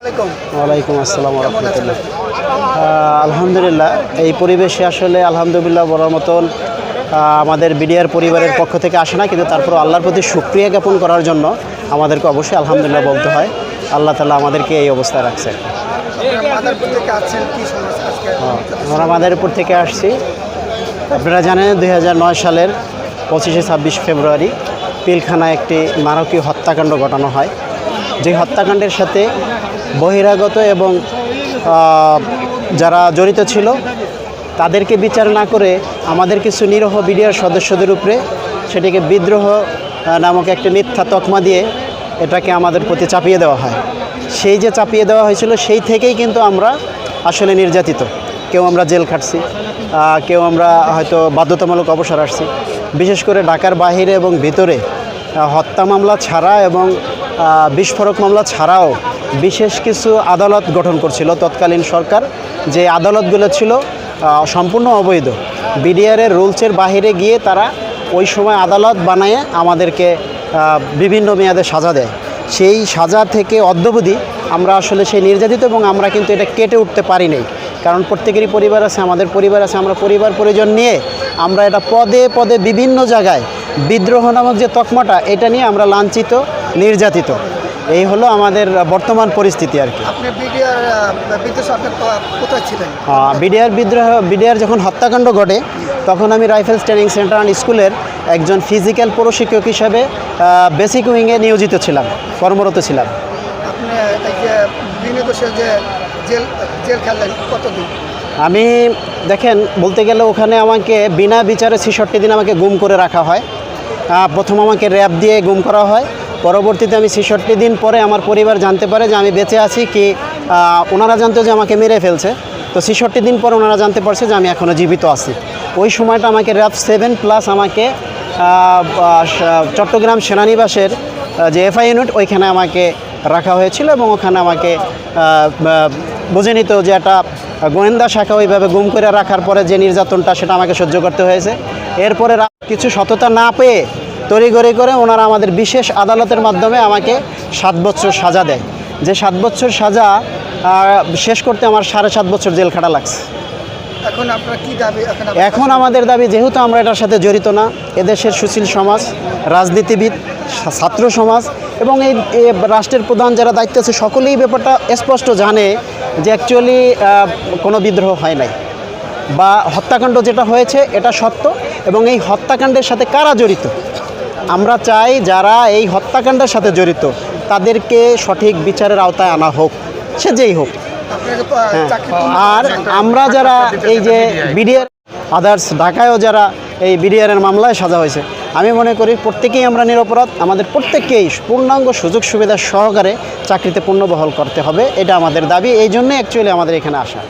ওয়ালাইকুম আসসালাম রাহমাতুল্লাহ। আলহামদুলিল্লাহ, এই পরিবেশে আসলে আলহামদুলিল্লাহ বলার মতন আমাদের বিডিআর পরিবারের পক্ষ থেকে আসে না, কিন্তু তারপর আল্লাহর প্রতি শুকরিয়া জ্ঞাপন করার জন্য আমাদেরকে অবশ্যই আলহামদুলিল্লাহ বলতে হয়। আল্লাহ তাআলা আমাদেরকে এই অবস্থায় রাখছে। আমরা মাদারীপুর থেকে আসছি। আপনারা জানেন 2009 সালের 25-26 ফেব্রুয়ারি পিলখানায় একটি নারকীয় হত্যাকাণ্ড ঘটানো হয়। যে হত্যাকাণ্ডের সাথে বহিরাগত এবং যারা জড়িত ছিল তাদেরকে বিচার না করে আমাদের কিছু নিরীহ বিডিআর সদস্যদের উপরে সেটিকে বিদ্রোহ নামক একটি মিথ্যা তকমা দিয়ে এটাকে আমাদের প্রতি চাপিয়ে দেওয়া হয়। সেই যে চাপিয়ে দেওয়া হয়েছিল সেই থেকেই কিন্তু আমরা আসলে নির্যাতিত। কেউ আমরা জেল খাটছি, কেউ আমরা হয়তো বাধ্যতামূলক অবসর আসছি। বিশেষ করে ঢাকার বাহিরে এবং ভিতরে হত্যা মামলা ছাড়া এবং বিস্ফোরক মামলা ছাড়াও বিশেষ কিছু আদালত গঠন করছিল তৎকালীন সরকার। যে আদালতগুলো ছিল সম্পূর্ণ অবৈধ। বিডিআরের রুলসের বাহিরে গিয়ে তারা ওই সময় আদালত বানায় আমাদেরকে বিভিন্ন মেয়াদে সাজা দেয়। সেই সাজা থেকে অদ্যাবধি আমরা আসলে সেই নির্যাতিত, এবং আমরা কিন্তু এটা কেটে উঠতে পারি নাই। কারণ প্রত্যেকেরই পরিবার আছে, আমাদের পরিবার আছে, আমরা পরিবার পরিজন নিয়ে আমরা এটা পদে পদে বিভিন্ন জায়গায় বিদ্রোহ নামক যে তকমাটা এটা নিয়ে আমরা লাঞ্ছিত, নির্যাতিত। এই হলো আমাদের বর্তমান পরিস্থিতি আর কি। বিডিআর যখন হত্যাকাণ্ড ঘটে তখন আমি রাইফেলস ট্রেনিং সেন্টার অ্যান্ড স্কুলের একজন ফিজিক্যাল প্রশিক্ষক হিসাবে বেসিক উইংয়ে নিয়োজিত ছিলাম, কর্মরত ছিলাম। আমি দেখেন বলতে গেলে ওখানে আমাকে বিনা বিচারে 66 দিন আমাকে গুম করে রাখা হয়। প্রথম আমাকে র্যাব দিয়ে গুম করা হয়। পরবর্তীতে আমি 66 দিন পরে আমার পরিবার জানতে পারে যে আমি বেঁচে আছি কি, ওনারা জানতো যে আমাকে মেরে ফেলছে। তো 66 দিন পরে ওনারা জানতে পারছে যে আমি এখনও জীবিত আছি। ওই সময়টা আমাকে র্যাব 7+ আমাকে চট্টগ্রাম সেনানিবাসের যে এফআই ইউনিট ওইখানে আমাকে রাখা হয়েছিল, এবং ওখানে আমাকে বুঝে নিত যে একটা গোয়েন্দা শাখা ওইভাবে গুম করে রাখার পরে যে নির্যাতনটা সেটা আমাকে সহ্য করতে হয়েছে। এরপরে কিছু সততা না পেয়ে তড়িঘড়ি করে ওনারা আমাদের বিশেষ আদালতের মাধ্যমে আমাকে 7 বছর সাজা দেয়। যে 7 বছর সাজা শেষ করতে আমার 7.5 বছর জেল খাটা লাগছে। এখন আপনার কি দাবি? এখন আমাদের দাবি, যেহেতু আমরা এটার সাথে জড়িত না, এদেশের সুশীল সমাজ, রাজনীতিবিদ, ছাত্র সমাজ এবং এই রাষ্ট্রের প্রধান যারা দায়িত্ব আছে সকলেই ব্যাপারটা স্পষ্ট জানে যে অ্যাকচুয়ালি কোনো বিদ্রোহ হয় নাই, বা হত্যাকাণ্ড যেটা হয়েছে এটা সত্য। এবং এই হত্যাকাণ্ডের সাথে কারা জড়িত, আমরা চাই যারা এই হত্যাকাণ্ডের সাথে জড়িত তাদেরকে সঠিক বিচারের আওতায় আনা হোক, সে যেই হোক। আর আমরা যারা এই যে বিডিআর আদার্স ঢাকায়ও যারা এই বিডিআরের মামলায় সাজা হয়েছে, আমি মনে করি প্রত্যেকেই আমরা নিরপরাধ। আমাদের প্রত্যেককেই পূর্ণাঙ্গ সুযোগ সুবিধা সহকারে চাকরিতে পুনর্বহাল করতে হবে, এটা আমাদের দাবি। এই জন্যই অ্যাকচুয়ালি আমাদের এখানে আসা।